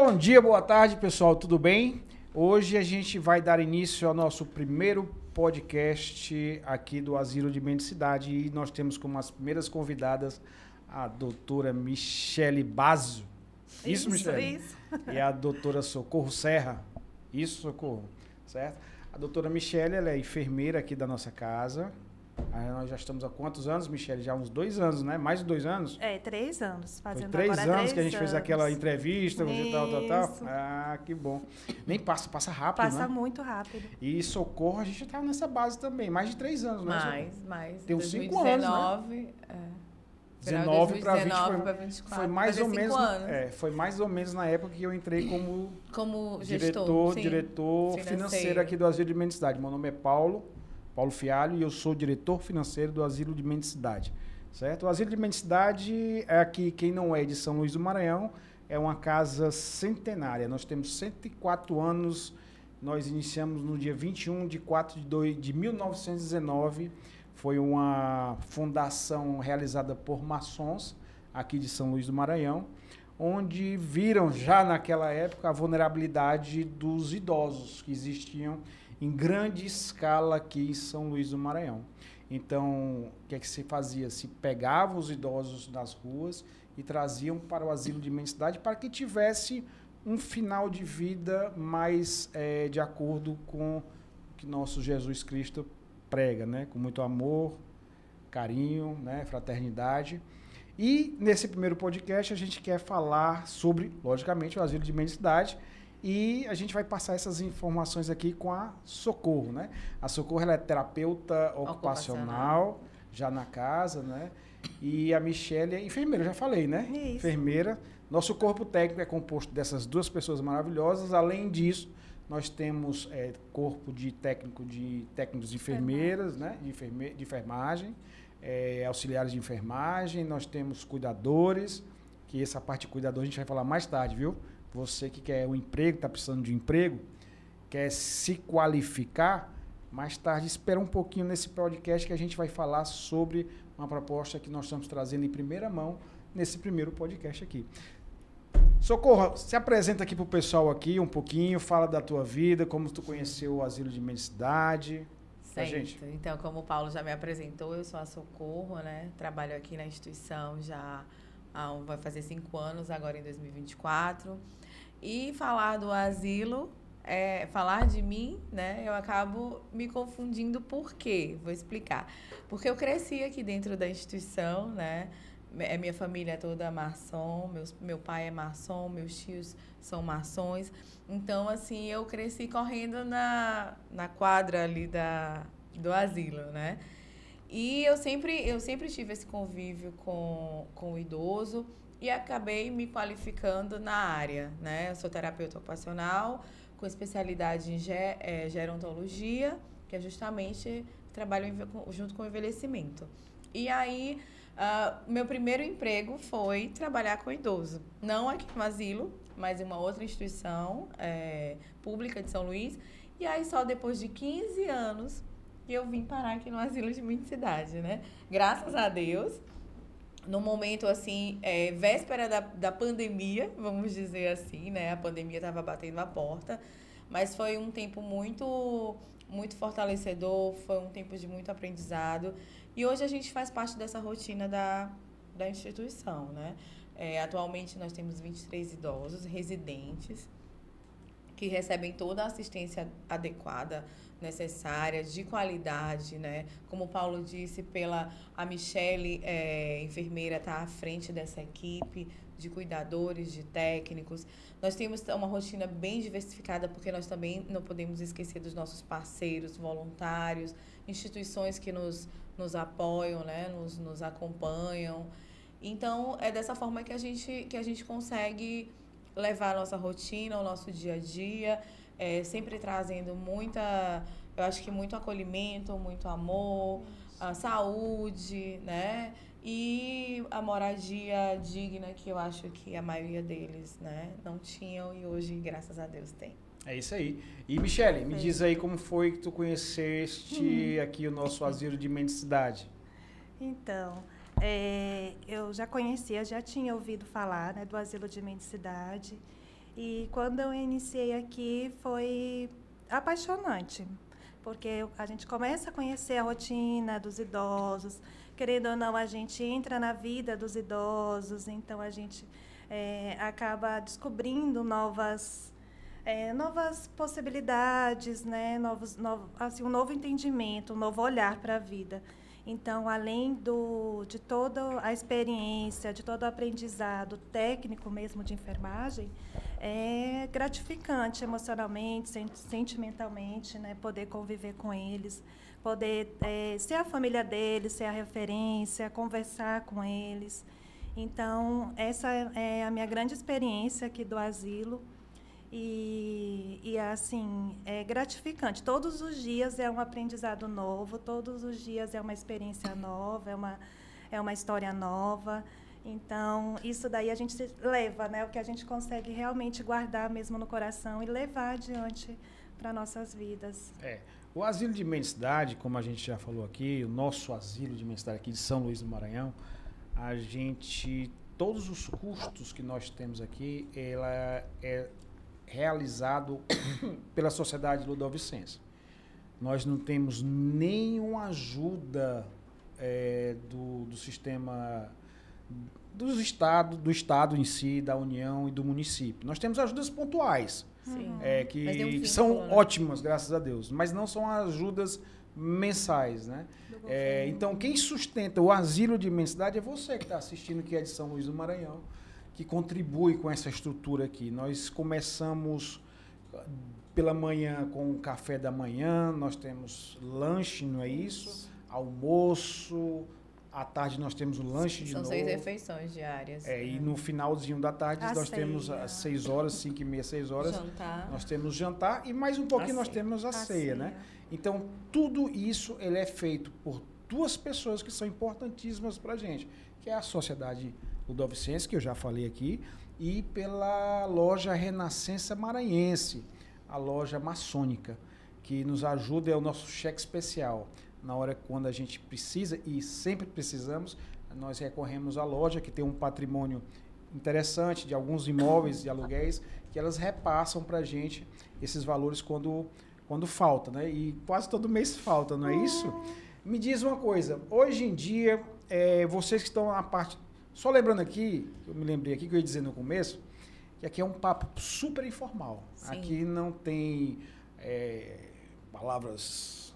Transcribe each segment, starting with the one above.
Bom dia, boa tarde, pessoal, tudo bem? Hoje a gente vai dar início ao nosso primeiro podcast aqui do Asilo de Mendicidade e nós temos como as primeiras convidadas a doutora Michele Basso. Isso, Michele? Isso. E a doutora Socorro Serra. Isso, Socorro, certo? A doutora Michele, ela é enfermeira aqui da nossa casa. Aí nós já estamos há quantos anos, Michele? Já há uns 2 anos, né? Mais de 2 anos? 3 anos. Fazendo Foi 3 agora anos 3 que a gente fez aquela entrevista, Isso. tal. Ah, que bom. Nem passa rápido, Passa né? muito rápido. E Socorro, a gente estava nessa base também, mais de 3 anos, né? Mais. Tem uns 5 anos, né? 2019, 19 para 20 para 24. foi mais ou menos, anos. foi mais ou menos na época que eu entrei como diretor financeiro aqui do Asilo de Mendicidade. Meu nome é Paulo Fialho, e eu sou diretor financeiro do Asilo de Mendicidade, certo? O Asilo de Mendicidade é aqui, quem não é de São Luís do Maranhão, é uma casa centenária. Nós temos 104 anos, nós iniciamos no dia 21 de 4 de 1919, foi uma fundação realizada por maçons aqui de São Luís do Maranhão, onde viram já naquela época a vulnerabilidade dos idosos que existiam em grande escala aqui em São Luís do Maranhão. Então, o que é que se fazia? Se pegava os idosos das ruas e traziam para o asilo de mendicidade para que tivesse um final de vida mais de acordo com o que nosso Jesus Cristo prega, né? Com muito amor, carinho, né? Fraternidade. E nesse primeiro podcast a gente quer falar sobre, logicamente, o asilo de mendicidade. E a gente vai passar essas informações aqui com a Socorro, né? A Socorro, ela é terapeuta ocupacional, já na casa, né? E a Michele é enfermeira, já falei, né? Isso. Enfermeira. Nosso corpo técnico é composto dessas duas pessoas maravilhosas. Além disso, nós temos corpo de técnicos de enfermeiras, né? De enfermagem, auxiliares de enfermagem. Nós temos cuidadores, que essa parte de cuidador a gente vai falar mais tarde, viu? Você que quer um emprego, está precisando de um emprego, quer se qualificar, mais tarde espera um pouquinho nesse podcast que a gente vai falar sobre uma proposta que nós estamos trazendo em primeira mão nesse primeiro podcast aqui. Socorro, se apresenta aqui para o pessoal aqui um pouquinho, fala da tua vida, como tu conheceu o Asilo de Mendicidade. Certo. Então, como o Paulo já me apresentou, eu sou a Socorro, né? Trabalho aqui na instituição já vai fazer 5 anos, agora em 2024. E falar do asilo, falar de mim, né? Eu acabo me confundindo por quê? Vou explicar. Porque eu cresci aqui dentro da instituição, né? Minha família é toda maçom, meu pai é maçom, meus tios são maçons. Então, assim, eu cresci correndo na quadra ali do asilo, né? E eu sempre tive esse convívio com o idoso e acabei me qualificando na área, né? Eu sou terapeuta ocupacional com especialidade em gerontologia, que é justamente trabalho junto com o envelhecimento. E aí, meu primeiro emprego foi trabalhar com idoso. Não aqui no asilo, mas em uma outra instituição pública de São Luís. E aí, só depois de 15 anos, eu vim parar aqui no Asilo de Mendicidade, né? Graças a Deus, no momento, assim, véspera da pandemia, vamos dizer assim, né? A pandemia estava batendo a porta, mas foi um tempo muito, muito fortalecedor, foi um tempo de muito aprendizado. E hoje a gente faz parte dessa rotina da instituição, né? Atualmente, nós temos 23 idosos residentes que recebem toda a assistência adequada, necessária, de qualidade, né? Como o Paulo disse, a Michele, enfermeira, está à frente dessa equipe de cuidadores, de técnicos. Nós temos uma rotina bem diversificada, porque nós também não podemos esquecer dos nossos parceiros voluntários, instituições que nos apoiam, né? nos acompanham. Então, é dessa forma que a gente consegue levar a nossa rotina, o nosso dia a dia, sempre trazendo eu acho que muito acolhimento, muito amor, a saúde, né? E a moradia digna, que eu acho que a maioria deles, né, não tinham e hoje, graças a Deus, tem. É isso aí. E, Michele, me diz aí como foi que tu conheceste aqui o nosso Asilo de Mendicidade. Então, eu já conhecia, já tinha ouvido falar, né, do Asilo de Mendicidade. E quando eu iniciei aqui foi apaixonante, porque a gente começa a conhecer a rotina dos idosos, querendo ou não, a gente entra na vida dos idosos, então a gente acaba descobrindo novas possibilidades, né? Assim, um novo entendimento, um novo olhar para a vida. Então, além de toda a experiência, de todo o aprendizado técnico mesmo de enfermagem, é gratificante emocionalmente, sentimentalmente, né? Poder conviver com eles, poder ser a família deles, ser a referência, conversar com eles. Então, essa é a minha grande experiência aqui do asilo. E assim, é gratificante. Todos os dias é um aprendizado novo, todos os dias é uma experiência nova, é uma história nova. Então, isso daí a gente leva, né? O que a gente consegue realmente guardar mesmo no coração e levar adiante para nossas vidas. O asilo de mendicidade, como a gente já falou aqui, o nosso asilo de mendicidade aqui de São Luís do Maranhão, todos os custos que nós temos aqui, ela é realizado pela Sociedade Ludovicense. Nós não temos nenhuma ajuda do sistema do Estado em si, da União e do município. Nós temos ajudas pontuais, que são ótimas, graças a Deus, mas não são ajudas mensais, né? Então, quem sustenta o asilo de mendicidade é você que está assistindo, que é de São Luís do Maranhão, que contribui com essa estrutura aqui. Nós começamos pela manhã com o café da manhã, nós temos lanche, não é isso? Almoço, à tarde nós temos o lanche de novo. São 6 refeições diárias. E no finalzinho da tarde nós temos às 6 horas, 5h30, 6 horas. Jantar. Nós temos jantar e mais um pouquinho nós temos a ceia, né? Então, tudo isso ele é feito por duas pessoas que são importantíssimas para a gente, que é a Sociedade Ludovicense, que eu já falei aqui, e pela loja Renascença Maranhense, a loja maçônica, que nos ajuda, é o nosso cheque especial. Na hora quando a gente precisa, e sempre precisamos, nós recorremos à loja, que tem um patrimônio interessante de alguns imóveis de aluguéis, que elas repassam para a gente esses valores quando falta, né? E quase todo mês falta, não é isso? Me diz uma coisa, hoje em dia, vocês que estão na parte... Só lembrando aqui, eu me lembrei aqui que eu ia dizer no começo, que aqui é um papo super informal. Sim. Aqui não tem palavras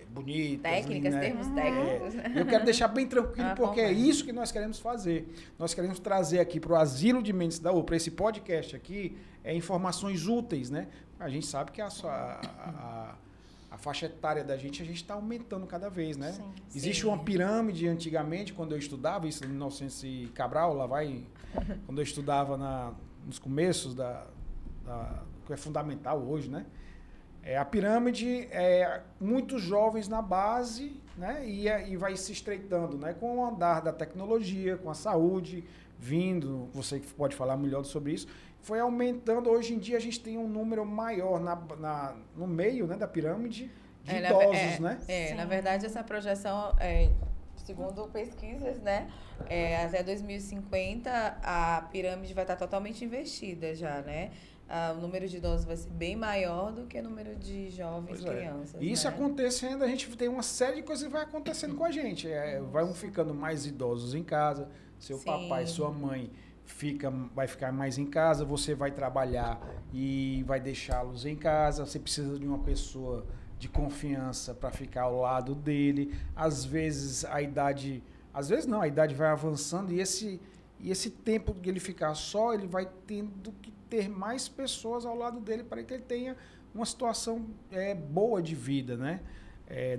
bonitas. Técnicas, né? Termos técnicos. Eu quero deixar bem tranquilo, porque é isso que nós queremos fazer. Nós queremos trazer aqui para o Asilo de Mendicidade, ou para esse podcast aqui, informações úteis, né? A gente sabe que a faixa etária da gente, a gente está aumentando cada vez, né? Sim, existe uma pirâmide antigamente, quando eu estudava, isso em 1900 e Cabral, lá vai, quando eu estudava nos começos que é fundamental hoje, né? A pirâmide muitos jovens na base, né? E vai se estreitando, né? Com o andar da tecnologia, com a saúde vindo, você que pode falar melhor sobre isso, foi aumentando. Hoje em dia a gente tem um número maior no meio, né, da pirâmide de idosos, né? Na verdade, essa projeção, segundo pesquisas, né, até 2050 a pirâmide vai estar totalmente investida já, né? O número de idosos vai ser bem maior do que o número de jovens crianças. E isso acontecendo, a gente tem uma série de coisas que vai acontecendo com a gente. Vai ficando mais idosos em casa, seu papai, sua mãe vai ficar mais em casa, você vai trabalhar e vai deixá-los em casa, você precisa de uma pessoa de confiança para ficar ao lado dele. Às vezes a idade vai avançando e esse tempo que ele ficar só, ele vai tendo que ter mais pessoas ao lado dele para que ele tenha uma situação boa de vida, né?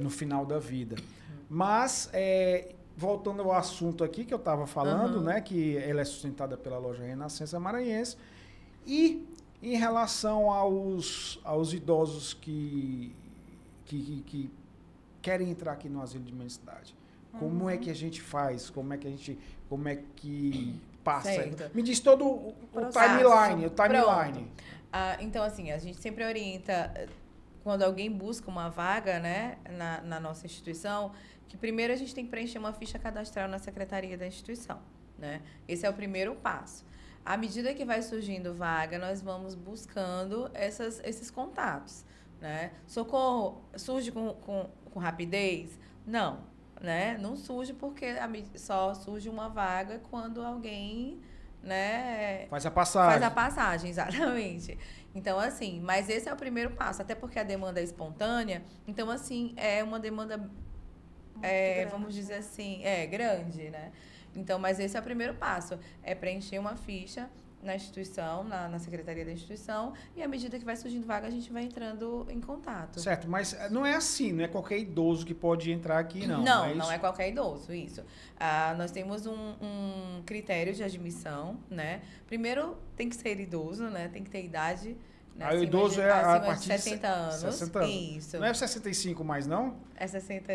No final da vida. Mas, voltando ao assunto aqui que eu estava falando, né? Que ela é sustentada pela loja Renascença Maranhense. E em relação aos idosos que querem entrar aqui no asilo de mendicidade, como é que a gente faz? Como é que passa? Certo. Me diz todo o timeline. Então, assim, a gente sempre orienta, quando alguém busca uma vaga, né, na nossa instituição, que primeiro a gente tem que preencher uma ficha cadastral na secretaria da instituição, né? Esse é o primeiro passo. À medida que vai surgindo vaga, nós vamos buscando esses contatos, né? Socorro surge com rapidez? Não, né? Não surge porque só surge uma vaga quando alguém, né? Faz a passagem. Faz a passagem, exatamente. Então, assim, mas esse é o primeiro passo, até porque a demanda é espontânea. Então, assim, é uma demanda, vamos dizer assim, grande, né? Então, mas esse é o primeiro passo, é preencher uma ficha na instituição, na secretaria da instituição, e à medida que vai surgindo vaga, a gente vai entrando em contato. Certo, mas não é assim, não é qualquer idoso que pode entrar aqui, não. Não é qualquer idoso, isso. Nós temos um critério de admissão, né? Primeiro, tem que ser idoso, né? Tem que ter idade. Né? O idoso é a partir de 60 anos. 60 anos. Isso. Não é 65 mais, não? É 60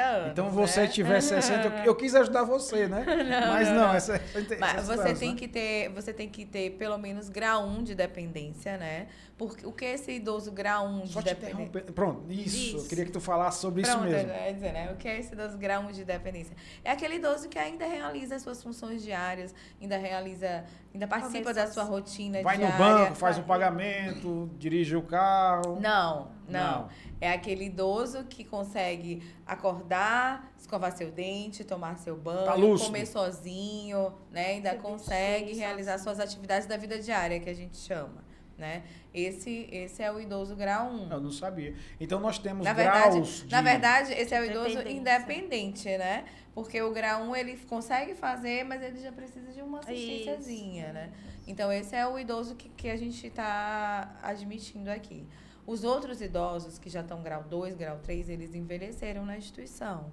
anos. Então, você tiver 60, eu quis ajudar você, né? Não, é 60 Mas você anos, tem que ter pelo menos grau 1 de dependência, né? Porque o que é esse idoso grau 1 de dependência? Pronto, isso. Eu queria que tu falasse sobre isso mesmo. Dizer, né? O que é esse idoso grau 1 de dependência? É aquele idoso que ainda realiza as suas funções diárias, ainda participa da sua rotina diária. Vai no banco, faz o pagamento, dirige o carro. Não. É aquele idoso que consegue acordar, escovar seu dente, tomar seu banho, comer sozinho, né? Ainda consegue realizar suas atividades da vida diária, que a gente chama, né? Esse é o idoso grau 1. Eu não sabia. Então, nós temos graus Na verdade, esse é o idoso independente, né? Porque o grau 1, ele consegue fazer, mas ele já precisa de uma assistênciazinha, né? Então, esse é o idoso que a gente está admitindo aqui. Os outros idosos que já estão grau 2, grau 3, eles envelheceram na instituição.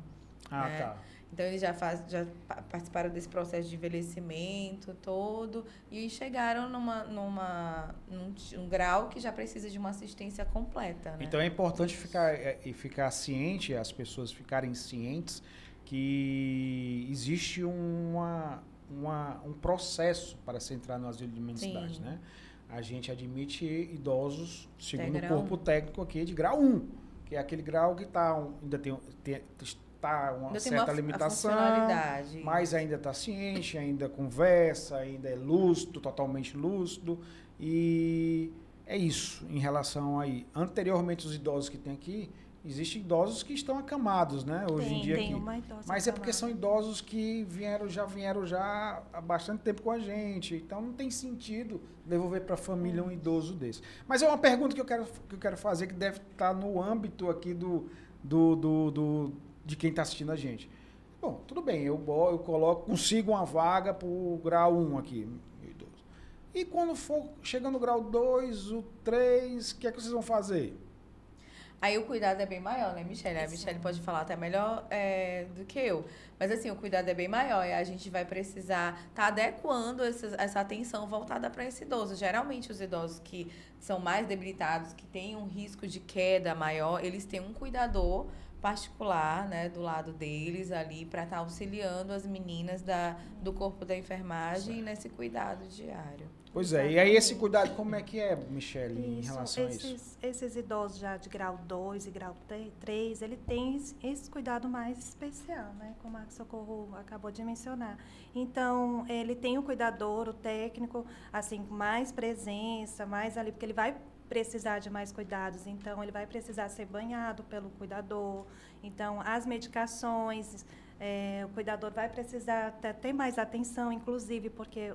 Né? Tá. Então, eles já participaram desse processo de envelhecimento todo e chegaram num grau que já precisa de uma assistência completa. Né? Então, é importante ficar ciente, as pessoas ficarem cientes que existe um processo para se entrar no asilo de mendicidade, né? A gente admite idosos, segundo o corpo técnico aqui, de grau 1, que é aquele grau que ainda tem uma certa limitação, mas ainda está ciente, ainda conversa, ainda é lúcido, totalmente lúcido, e é isso em relação aí. Anteriormente, os idosos que tem aqui, existem idosos que estão acamados, né? Hoje em dia aqui. Mas é porque são idosos que já vieram há bastante tempo com a gente. Então não tem sentido devolver para a família um idoso desse. Mas é uma pergunta que eu quero fazer, que deve estar no âmbito aqui de quem está assistindo a gente. Bom, tudo bem, eu consigo uma vaga para o grau 1 aqui, meu idoso. E quando for chegando no grau 2, o 3, o que é que vocês vão fazer? Aí o cuidado é bem maior, né, Michele? A Michele pode falar até melhor do que eu. Mas, assim, o cuidado é bem maior e a gente vai precisar estar adequando essa atenção voltada para esse idoso. Geralmente, os idosos que são mais debilitados, que têm um risco de queda maior, eles têm um cuidador particular, né, do lado deles ali, para estar auxiliando as meninas do corpo da enfermagem nesse cuidado diário. Pois é, e aí esse cuidado, como é que é, Michele, em relação a isso? Esses idosos já de grau 2 e grau 3, ele tem esse cuidado mais especial, né? Como a Socorro acabou de mencionar. Então, ele tem o cuidador, o técnico, assim, mais presença, mais ali, porque ele vai precisar de mais cuidados, então ele vai precisar ser banhado pelo cuidador, então as medicações, o cuidador vai precisar ter mais atenção, inclusive porque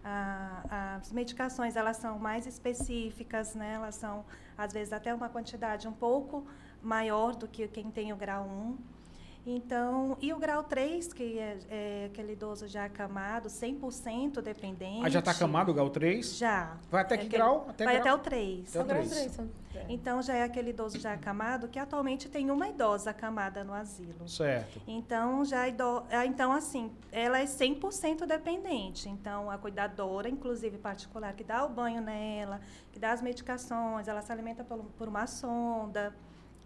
as medicações, elas são mais específicas, né? Elas são, às vezes, até uma quantidade um pouco maior do que quem tem o grau 1. Então, e o grau 3, que é aquele idoso já acamado, 100% dependente. Já está acamado o grau 3? Já. Vai até que grau? Até o 3. Até o 3. Então, já é aquele idoso já acamado, que atualmente tem uma idosa acamada no asilo. Certo. Então, então assim, ela é 100% dependente. Então, a cuidadora, inclusive particular, que dá o banho nela, que dá as medicações, ela se alimenta por uma sonda,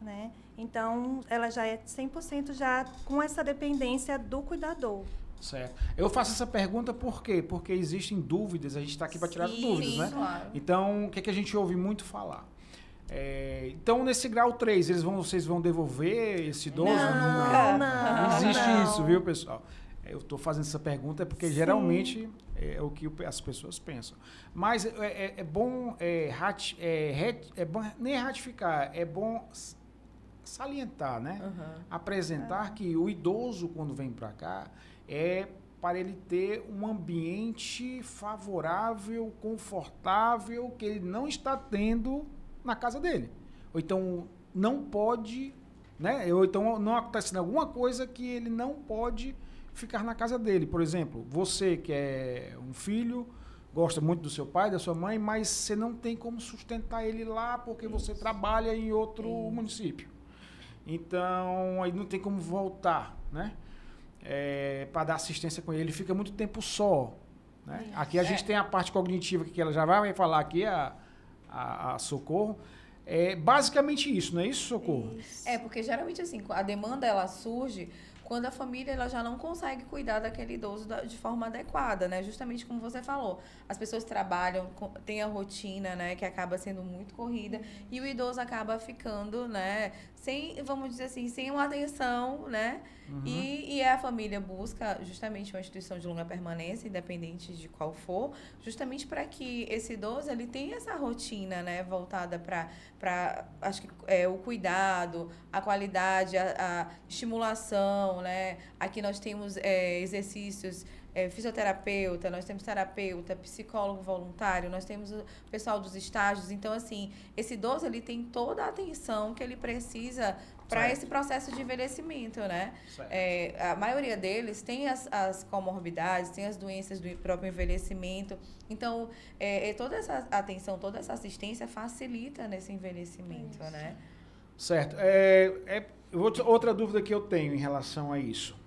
né? Então, ela já é 100% já com essa dependência do cuidador. Certo. Eu faço essa pergunta por quê? Porque existem dúvidas, a gente está aqui para tirar as dúvidas, né? Claro. Então, o que a gente ouve muito falar? Então, nesse grau 3, vocês vão devolver esse idoso? Não. Existe isso, viu, pessoal? Eu estou fazendo essa pergunta porque Sim. geralmente é o que as pessoas pensam. Mas é bom, nem ratificar, é bom salientar, né? Apresentar que o idoso, quando vem para cá, é para ele ter um ambiente favorável, confortável, que ele não está tendo na casa dele. Ou então não pode, né? Ou então não acontece alguma coisa que ele não pode ficar na casa dele. Por exemplo, você que é um filho, gosta muito do seu pai, da sua mãe, mas você não tem como sustentar ele lá porque você trabalha em outro município. Então, aí não tem como voltar, né? Para dar assistência com ele. Ele fica muito tempo só. Né? Aqui a gente tem a parte cognitiva que ela já vai falar aqui, a Socorro. É basicamente isso, não é isso, Socorro? Isso. Porque geralmente assim, a demanda ela surge quando a família ela já não consegue cuidar daquele idoso de forma adequada, né? Justamente como você falou, as pessoas trabalham, têm a rotina, né, que acaba sendo muito corrida, e o idoso acaba ficando, né, sem, vamos dizer assim, sem uma atenção, né? E a família busca justamente uma instituição de longa permanência, independente de qual for, justamente para que esse idoso ele tenha essa rotina, né, voltada para acho que o cuidado, a qualidade, a estimulação, né? Aqui nós temos exercícios, fisioterapeuta, nós temos terapeuta, psicólogo voluntário, nós temos o pessoal dos estágios. Então, assim, esse idoso ele tem toda a atenção que ele precisa para esse processo de envelhecimento, né? A maioria deles tem as comorbidades, tem as doenças do próprio envelhecimento. Então, toda essa atenção, toda essa assistência facilita nesse envelhecimento, né? Certo. Outra dúvida que eu tenho em relação a isso.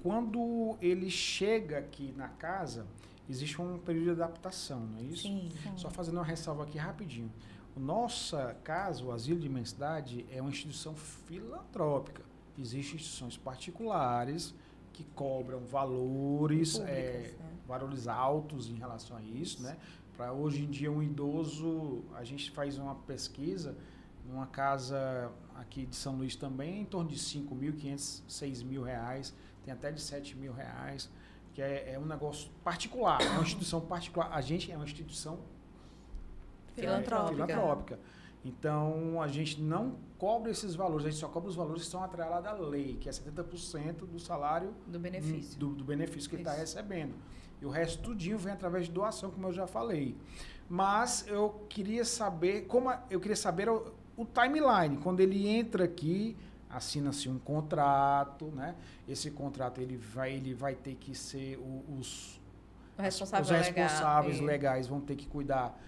Quando ele chega aqui na casa, existe um período de adaptação, não é isso? Sim. Só fazendo uma ressalva aqui rapidinho. Nossa casa, o Asilo de Imensidade, é uma instituição filantrópica. Existem instituições particulares que cobram valores, valores altos em relação a isso, né? Para hoje em dia um idoso, a gente faz uma pesquisa numa casa aqui de São Luís também, em torno de 5.500, 6.000 reais, tem até de 7.000 reais, que é um negócio particular, é uma instituição particular. A gente é uma instituição filantrópica. Então, a gente não cobra esses valores, a gente só cobra os valores que estão atrelados à lei, que é 70% do salário do benefício, do benefício que ele está recebendo. E o resto tudinho vem através de doação, como eu já falei. Mas eu queria saber o timeline, quando ele entra aqui, assina-se um contrato, né? Esse contrato ele vai ter que ser os responsáveis legais vão ter que cuidar,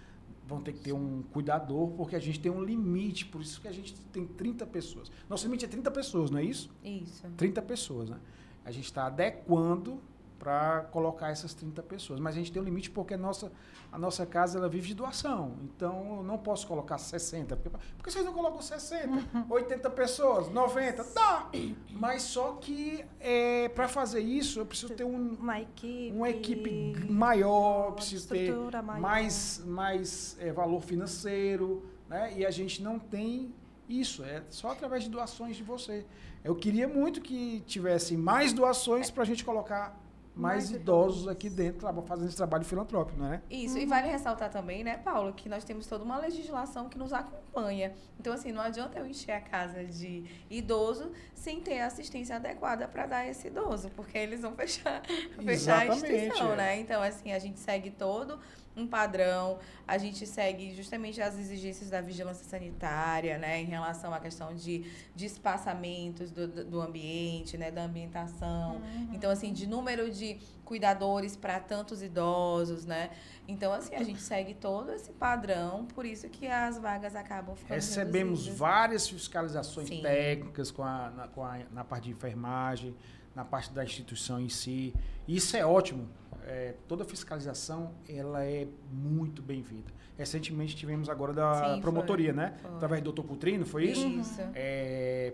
vão ter que ter um cuidador, porque a gente tem um limite, por isso que a gente tem 30 pessoas. Nosso limite é 30 pessoas, não é isso? Isso. 30 pessoas, né? A gente está adequando para colocar essas 30 pessoas. Mas a gente tem um limite porque a nossa casa ela vive de doação. Então, eu não posso colocar 60. Porque vocês não colocam 60, 80 pessoas, 90? Dá! Mas só que para fazer isso, eu preciso ter uma equipe maior, preciso ter mais valor financeiro, né? E a gente não tem isso. É só através de doações de você. Eu queria muito que tivesse mais doações para a gente colocar mais idosos aqui dentro fazendo esse trabalho filantrópico, não é? Isso, e vale ressaltar também, né, Paulo, que nós temos toda uma legislação que nos acompanha. Então, assim, não adianta eu encher a casa de idoso sem ter a assistência adequada para dar a esse idoso, porque eles vão fechar a instituição, né? Então, assim, a gente segue todo um padrão, a gente segue justamente as exigências da vigilância sanitária, né, em relação à questão de espaçamentos do ambiente, né, da ambientação. Então, assim, de número de cuidadores para tantos idosos, né? Então, assim, a gente segue todo esse padrão, por isso que as vagas acabam ficando Recebemos reduzidas. Várias fiscalizações técnicas na parte de enfermagem, na parte da instituição em si. Isso é ótimo. Toda fiscalização ela é muito bem-vinda. Recentemente tivemos agora da promotoria, né? Foi. Através do Dr. Putrino, foi isso? Isso.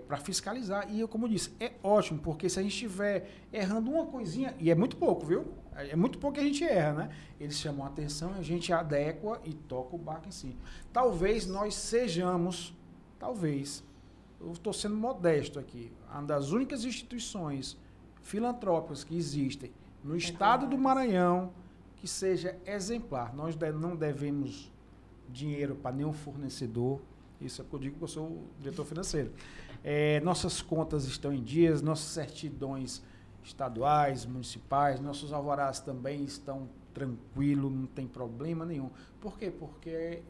Para fiscalizar. E eu, como disse, é ótimo, porque se a gente estiver errando uma coisinha, e é muito pouco, viu? É muito pouco que a gente erra, né? Eles chamam a atenção, a gente adequa e toca o barco em si. Talvez nós sejamos, eu estou sendo modesto aqui, uma das únicas instituições filantrópicas que existem no estado do Maranhão, que seja exemplar. Nós não devemos dinheiro para nenhum fornecedor. Isso é o que eu digo, que eu sou o diretor financeiro. Nossas contas estão em dias, nossas certidões estaduais, municipais, nossos alvarás também estão tranquilos, não tem problema nenhum. Por quê? Porque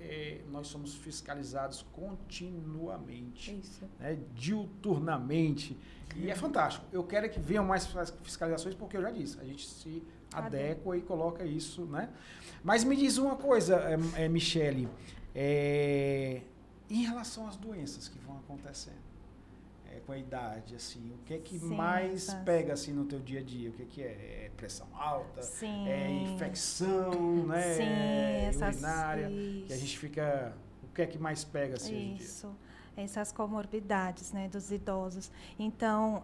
nós somos fiscalizados continuamente, né, diuturnamente, e é fantástico. Eu quero que venham mais fiscalizações, porque eu já disse, a gente se adequa e coloca isso, né? Mas me diz uma coisa, Michele, em relação às doenças que vão acontecendo, com a idade, assim, o que é que mais pega, assim, no teu dia a dia? O que é que é? É pressão alta? Sim. É infecção, né? Sim, urinária, que a gente fica... O que é que mais pega, assim, hoje em dia? Isso, essas comorbidades, né, dos idosos. Então,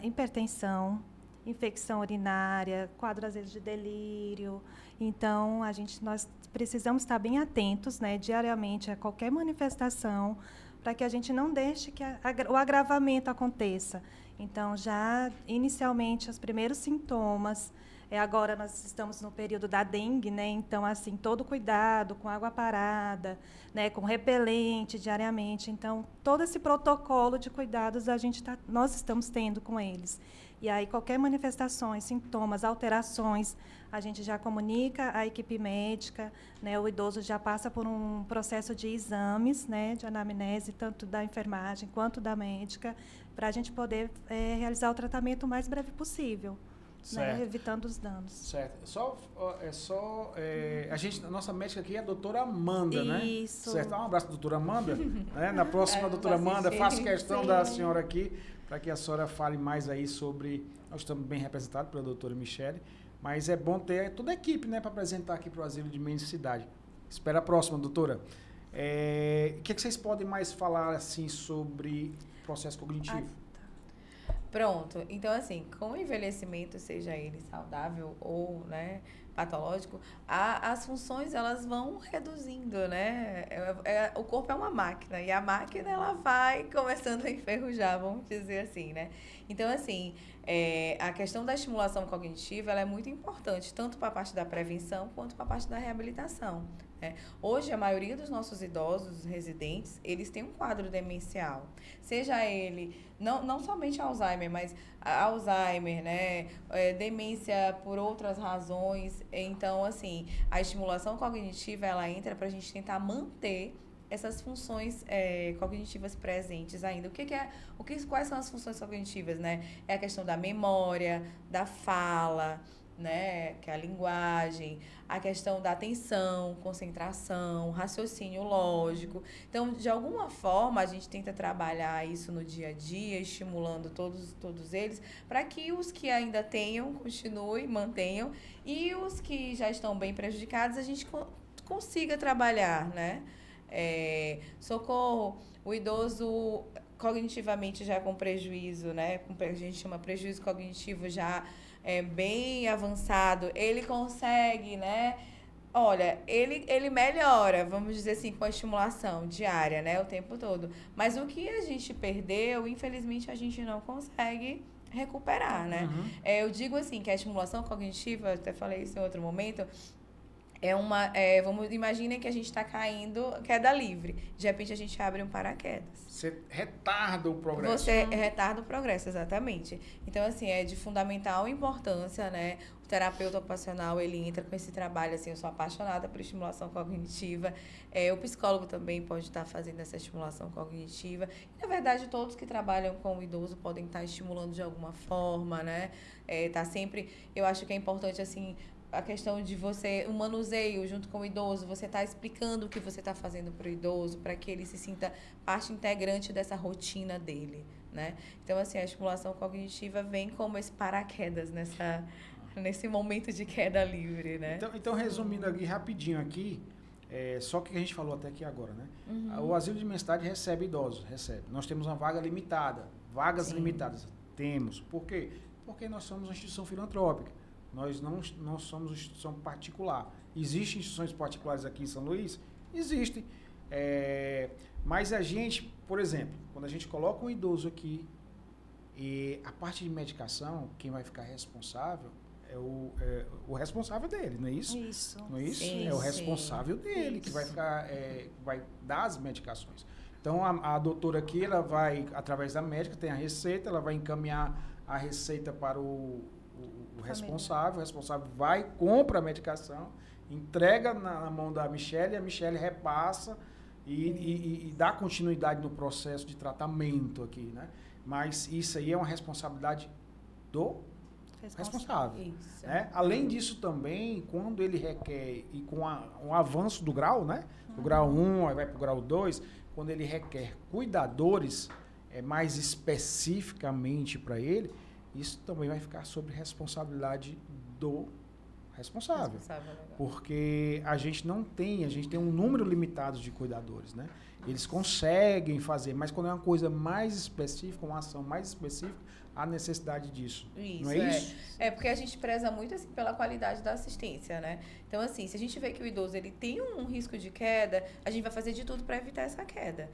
hipertensão, infecção urinária, quadro, às vezes, de delírio. Então, nós precisamos estar bem atentos, né, diariamente a qualquer manifestação, para que a gente não deixe que o agravamento aconteça. Então, já inicialmente, os primeiros sintomas, agora nós estamos no período da dengue, né? Então, assim, todo cuidado com água parada, né? Com repelente diariamente. Então, todo esse protocolo de cuidados nós estamos tendo com eles. E aí, qualquer manifestações, sintomas, alterações, a gente já comunica à equipe médica, né? O idoso já passa por um processo de exames, né? De anamnese, tanto da enfermagem quanto da médica, para a gente poder realizar o tratamento o mais breve possível, né? Evitando os danos. Certo. A nossa médica aqui é a doutora Amanda, né? Isso. Certo. Um abraço, doutora Amanda. Né? Na próxima, doutora Amanda, faço questão da senhora aqui, para que a senhora fale mais aí sobre... Nós estamos bem representados pela doutora Michele, mas é bom ter toda a equipe, né, para apresentar aqui para o Asilo de Mendicidade. Espera a próxima, doutora. O que vocês podem mais falar, assim, sobre processo cognitivo? Pronto. Então, assim, com o envelhecimento, seja ele saudável ou, né, patológico, as funções, elas vão reduzindo, né? O corpo é uma máquina, e a máquina, ela vai começando a enferrujar, vamos dizer assim, né? Então, assim, a questão da estimulação cognitiva, ela é muito importante, tanto para a parte da prevenção, quanto para a parte da reabilitação. Hoje, a maioria dos nossos idosos residentes, eles têm um quadro demencial. Seja ele, não somente Alzheimer, mas Alzheimer, né? Demência por outras razões. Então, assim, a estimulação cognitiva, ela entra para a gente tentar manter essas funções cognitivas presentes ainda. Quais são as funções cognitivas, né? É a questão da memória, da fala, né, que é a linguagem, a questão da atenção, concentração, raciocínio lógico. Então, de alguma forma, a gente tenta trabalhar isso no dia a dia, estimulando todos eles, para que os que ainda tenham, continuem, mantenham, e os que já estão bem prejudicados, a gente consiga trabalhar, né? Socorro, o idoso cognitivamente já com prejuízo, né? A gente chama prejuízo cognitivo já bem avançado, ele consegue, né? Olha, ele melhora, vamos dizer assim, com a estimulação diária, né? O tempo todo. Mas o que a gente perdeu, infelizmente, a gente não consegue recuperar, né? Eu digo assim, que a estimulação cognitiva, até falei isso em outro momento, imaginem que a gente está caindo, queda livre. De repente, a gente abre um paraquedas. Você retarda o progresso. Você retarda o progresso, exatamente. Então, assim, é de fundamental importância, né? O terapeuta ocupacional, ele entra com esse trabalho, assim, eu sou apaixonada por estimulação cognitiva. O psicólogo também pode estar fazendo essa estimulação cognitiva. E, na verdade, todos que trabalham com o idoso podem estar estimulando de alguma forma, né? Tá sempre... Eu acho que é importante, assim... A questão de o manuseio junto com o idoso, você está explicando o que você está fazendo para o idoso, para que ele se sinta parte integrante dessa rotina dele, né? Então, assim, a estimulação cognitiva vem como esse paraquedas nesse momento de queda livre, né? Então resumindo aqui, rapidinho aqui, só o que a gente falou até aqui agora, né? O Asilo de Mendicidade recebe idosos, recebe. Nós temos uma vaga limitada, vagas limitadas. Temos. Por quê? Porque nós somos uma instituição filantrópica. Nós não somos uma instituição particular. Existem instituições particulares aqui em São Luís? Existem. Mas a gente, por exemplo, quando a gente coloca um idoso aqui, E a parte de medicação, quem vai ficar responsável é o responsável dele, não é isso? Isso. Não é isso? Sim, é o sim. responsável dele Isso. que vai ficar, vai dar as medicações. Então, a doutora aqui, ela vai, através da médica, tem a receita, ela vai encaminhar a receita para o responsável vai, compra a medicação, entrega na mão da Michele, e a Michele repassa e dá continuidade no processo de tratamento aqui, né? Mas isso aí é uma responsabilidade do responsável. Isso. Né? Além disso também, quando ele requer, e com um avanço do grau, né? Do grau 1, aí vai para o grau 2, quando ele requer cuidadores, mais especificamente para ele, isso também vai ficar sob responsabilidade do responsável. Porque a gente tem um número limitado de cuidadores, né? Eles conseguem fazer, mas quando é uma coisa mais específica, uma ação mais específica, há necessidade disso. Isso, não é isso? É porque a gente preza muito assim, pela qualidade da assistência, né? Então, assim, se a gente vê que o idoso ele tem um risco de queda, a gente vai fazer de tudo para evitar essa queda.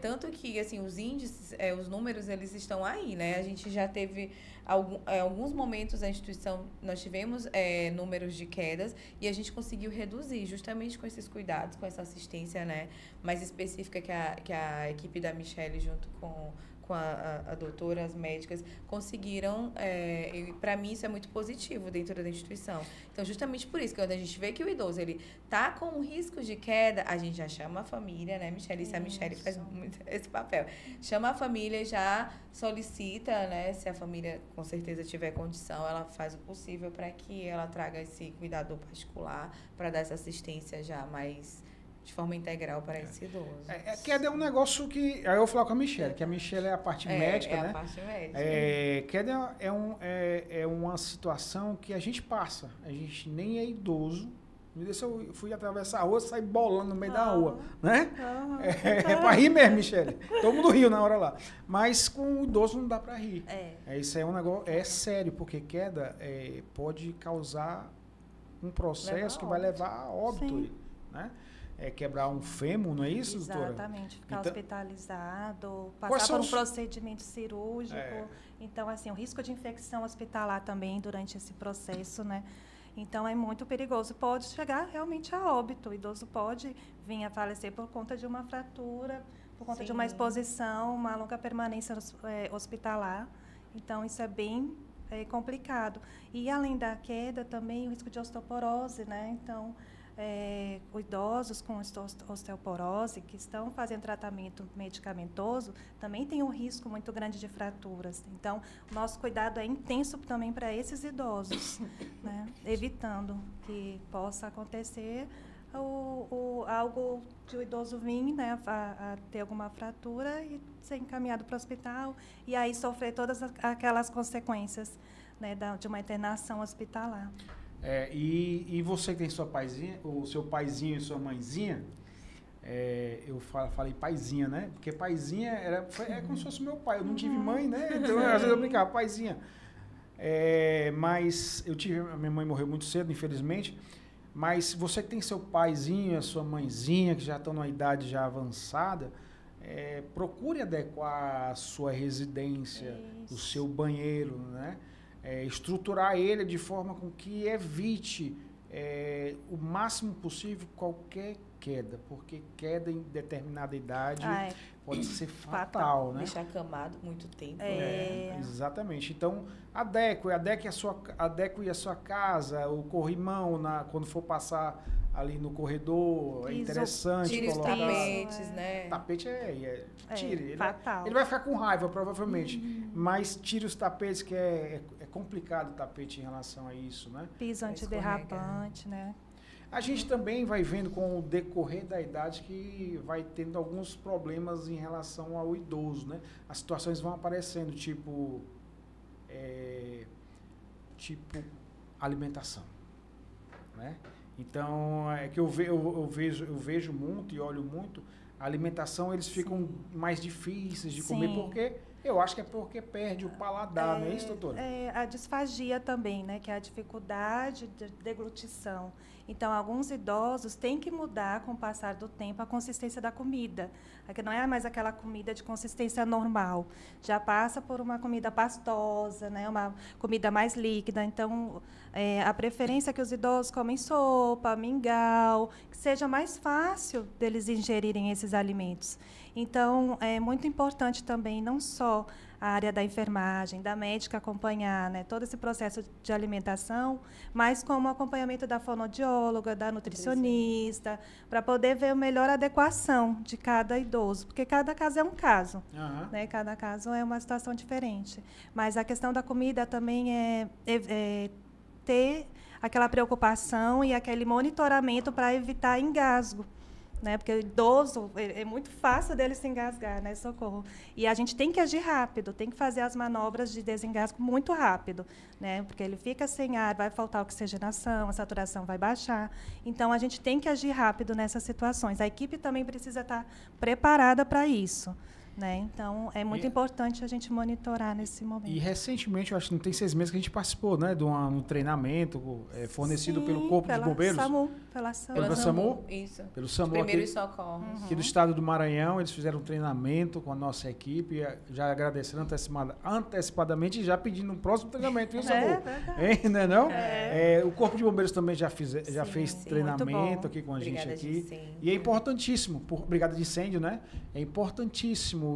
Tanto que, assim, os índices, os números, eles estão aí, né? A gente já teve alguns momentos na instituição, nós tivemos números de quedas e a gente conseguiu reduzir justamente com esses cuidados, com essa assistência, né, mais específica que a equipe da Michele junto com a doutora, as médicas, conseguiram, para mim isso é muito positivo dentro da instituição. Então, justamente por isso, que quando a gente vê que o idoso, ele tá com um risco de queda, a gente já chama a família, né, Michele? Isso a Michele faz muito esse papel. Chama a família, já solicita, né, se a família com certeza tiver condição, ela faz o possível para que ela traga esse cuidador particular para dar essa assistência já mais de forma integral para esse idoso. Queda é um negócio que... Aí eu vou falar com a Michele, que a Michele é a parte médica, né? É a parte médica. Queda é uma situação que a gente passa. A gente nem é idoso. Eu fui atravessar a rua, saí bolando no meio da rua, né? É para rir mesmo, Michele. Todo mundo riu na hora lá. Mas com o idoso não dá para rir. Isso é um negócio... É sério, porque queda pode causar um processo que vai levar a óbito, né? Quebrar um fêmur, não é isso, doutora? Exatamente, ficar hospitalizado, passar por um procedimento cirúrgico. Então, assim, o risco de infecção hospitalar também durante esse processo, né? Então, é muito perigoso. Pode chegar realmente a óbito. O idoso pode vir a falecer por conta de uma fratura, por conta de uma exposição, uma longa permanência hospitalar. Então, isso é bem complicado. E, além da queda, também o risco de osteoporose, né? Então, idosos com osteoporose que estão fazendo tratamento medicamentoso também tem um risco muito grande de fraturas. Então, o nosso cuidado é intenso também para esses idosos, né? Evitando que possa acontecer algo de o idoso vir, né, a ter alguma fratura e ser encaminhado para o hospital e aí sofrer todas aquelas consequências, né, de uma internação hospitalar. E você que tem o seu paizinho e sua mãezinha, eu falei paizinha, né? Porque paizinha é como se fosse meu pai. Eu não tive mãe, né? Então, às vezes eu brincava, paizinha. Mas a minha mãe morreu muito cedo, infelizmente. Mas você que tem seu paizinho, a sua mãezinha, que já estão numa idade já avançada, procure adequar a sua residência, o seu banheiro, né? Estruturar ele de forma com que evite o máximo possível qualquer queda, porque queda em determinada idade pode ser fatal, né? Deixar acamado muito tempo. Exatamente. Então, adeque a sua casa, o corrimão, quando for passar ali no corredor, é interessante. Tire os tapetes, né? Tapete tire. Fatal. Ele vai ficar com raiva, provavelmente. Mas tire os tapetes, que é complicado o tapete em relação a isso, né? Piso antiderrapante, né? A gente também vai vendo com o decorrer da idade que vai tendo alguns problemas em relação ao idoso, né? As situações vão aparecendo, tipo alimentação, né? Então, que eu vejo muito e olho muito, a alimentação eles ficam mais difíceis de comer porque Eu acho que é porque perde o paladar, não é isso, doutora? A disfagia também, né? Que é a dificuldade de deglutição. Então, alguns idosos têm que mudar, com o passar do tempo, a consistência da comida. Aqui não é mais aquela comida de consistência normal. Já passa por uma comida pastosa, né? Uma comida mais líquida. Então, a preferência é que os idosos comem sopa, mingau, que seja mais fácil deles ingerirem esses alimentos. Então, é muito importante também, não só a área da enfermagem, da médica acompanhar, né, todo esse processo de alimentação, mas como acompanhamento da fonoaudióloga, da nutricionista, para poder ver a melhor adequação de cada idoso, porque cada caso é um caso, né, cada caso é uma situação diferente. Mas a questão da comida também é ter aquela preocupação e aquele monitoramento para evitar engasgo. Né? Porque o idoso, é muito fácil dele se engasgar, né? Socorro. E a gente tem que agir rápido, tem que fazer as manobras de desengasgo muito rápido, né? Porque ele fica sem ar, vai faltar oxigenação, a saturação vai baixar. Então, a gente tem que agir rápido nessas situações. A equipe também precisa estar preparada para isso. Né? Então, é muito importante a gente monitorar nesse momento. E, recentemente, eu acho que não tem 6 meses que a gente participou, né, de um treinamento fornecido pelo Corpo de Bombeiros. Pela SAMU. Pelo SAMU? Isso. Pelo SAMU. Primeiros socorros. Aqui do estado do Maranhão, eles fizeram um treinamento com a nossa equipe, já agradecendo antecipadamente e já pedindo um próximo treinamento, viu, SAMU? Não é não? O Corpo de Bombeiros também já fez treinamento aqui com a gente aqui. E é importantíssimo, Brigada de Incêndio, né? É importantíssimo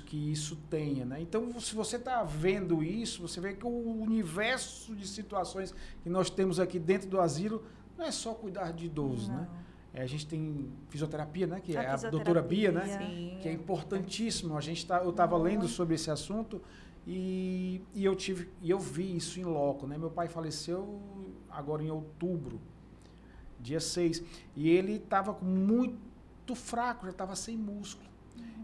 que isso tenha, né? Então, se você está vendo isso, você vê que o universo de situações que nós temos aqui dentro do asilo não é só cuidar de idosos, né? A gente tem fisioterapia, né? Que é a doutora Bia, né? Sim, que é importantíssimo. Eu estava lendo sobre esse assunto e eu vi isso em loco, né? Meu pai faleceu agora em outubro, dia 6, e ele estava muito fraco, já estava sem músculo.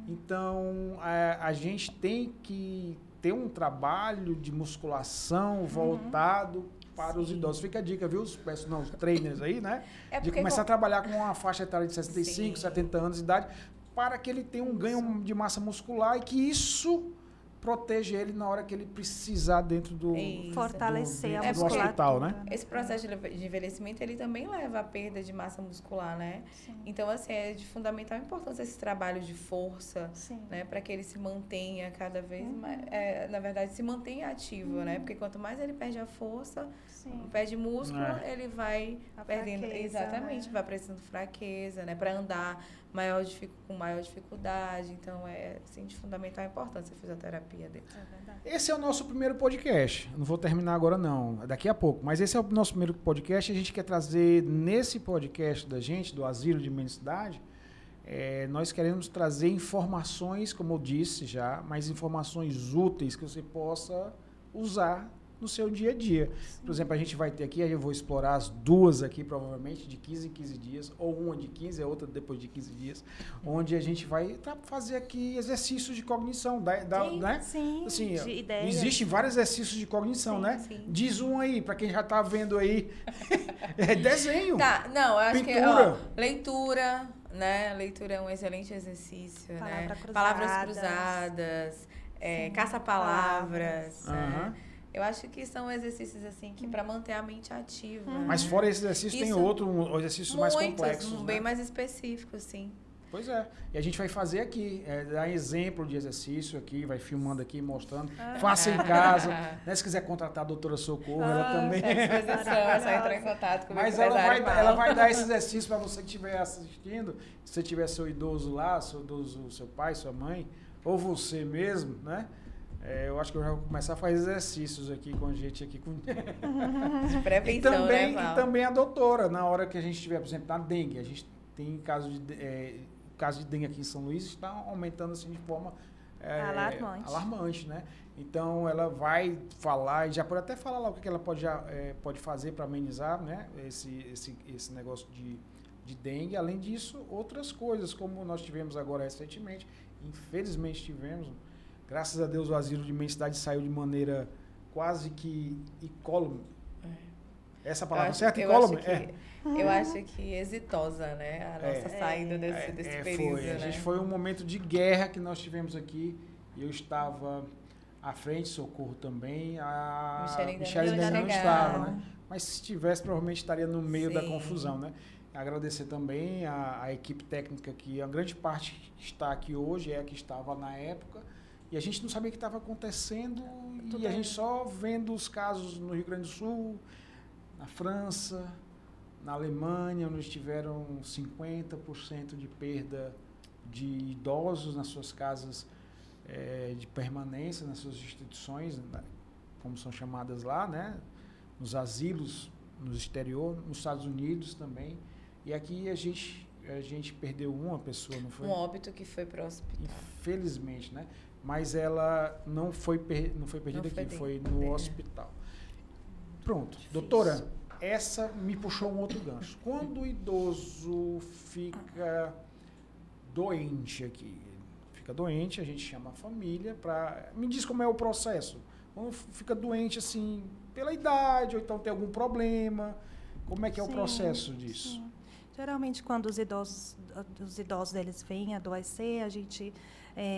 Então, a gente tem que ter um trabalho de musculação voltado para os idosos. Fica a dica, viu? Os personal trainers aí, né? De começar a trabalhar com uma faixa etária de 65, 70 anos de idade, para que ele tenha um ganho de massa muscular e que isso proteja ele na hora que ele precisar dentro do fortalecer a musculatura, hospital, né? Esse processo de envelhecimento, ele também leva à perda de massa muscular, né? Sim. Então, assim, é de fundamental importância esse trabalho de força, né? Para que ele se mantenha cada vez mais, na verdade, se mantenha ativo, né? Porque quanto mais ele perde a força, perde músculo, ele vai perdendo, exatamente, vai apresentando fraqueza, né? Para andar com maior dificuldade. Então, assim, de fundamental importância a fisioterapia dele. Esse é o nosso primeiro podcast. Não vou terminar agora, não. Daqui a pouco. Mas esse é o nosso primeiro podcast. A gente quer trazer, nesse podcast da gente, do Asilo de Mendicidade, nós queremos trazer informações, como eu disse já, mas informações úteis que você possa usar no seu dia a dia. Por exemplo, a gente vai ter aqui, aí eu vou explorar as duas aqui, provavelmente, de 15 em 15 dias, ou uma de 15, a outra depois de 15 dias, onde a gente vai fazer aqui exercícios de cognição, né? Sim, assim, de ideias. Existem vários exercícios de cognição, né? Sim. Diz um aí, para quem já está vendo aí. Desenho. Eu acho pintura. Que leitura, né? Leitura é um excelente exercício, Palavras cruzadas, caça-palavras, Eu acho que são exercícios assim que para manter a mente ativa. Mas fora esse exercício, tem exercícios mais complexos, bem mais específicos, sim. Pois é. E a gente vai fazer aqui, dar exemplo de exercício aqui, vai filmando aqui, mostrando. Faça em casa. Né? Se quiser contratar a doutora Socorro, ela também. É só entrar em contato comigo. Mas ela vai dar esse exercício para você que estiver assistindo. Se você tiver seu idoso lá, seu pai, sua mãe, ou você mesmo, né? Eu acho que eu já vou começar a fazer exercícios aqui com a gente. Aqui com... De prevenção, e também a doutora, na hora que a gente estiver, por exemplo, na dengue. A gente tem caso de dengue aqui em São Luís, está aumentando assim de forma alarmante, né? Então, ela vai falar, e já pode até falar lá o que ela pode fazer para amenizar, né? Esse negócio de dengue. Além disso, outras coisas, como nós tivemos agora recentemente, infelizmente tivemos. Graças a Deus, o Asilo de Mendicidade saiu de maneira quase que incólume. Essa palavra certa? Incólume? Eu acho que exitosa, né? A nossa saída desse período. A gente foi um momento de guerra que nós tivemos aqui eu estava à frente, Socorro também, a Michele ainda não estava, né? Mas se estivesse, provavelmente estaria no meio da Sim. confusão, né? Agradecer também a equipe técnica, que a grande parte que está aqui hoje é a que estava na época, e a gente não sabia o que estava acontecendo, e a gente só vendo os casos no Rio Grande do Sul, na França, na Alemanha, onde tiveram 50% de perda de idosos nas suas casas de permanência, nas suas instituições, né, como são chamadas lá, né, nos asilos, no exterior, nos Estados Unidos também. E aqui a gente perdeu uma pessoa, não foi? Um óbito que foi para o hospital. Infelizmente, né? Mas ela não foi perdida aqui, foi no hospital. Pronto. Difícil. Doutora, essa me puxou um outro gancho. Quando o idoso fica doente aqui, a gente chama a família para... Me diz como é o processo. Quando fica doente, assim, pela idade, ou então tem algum problema, como é que é o processo disso? Sim. Geralmente, quando os idosos eles vêm adoecer, a gente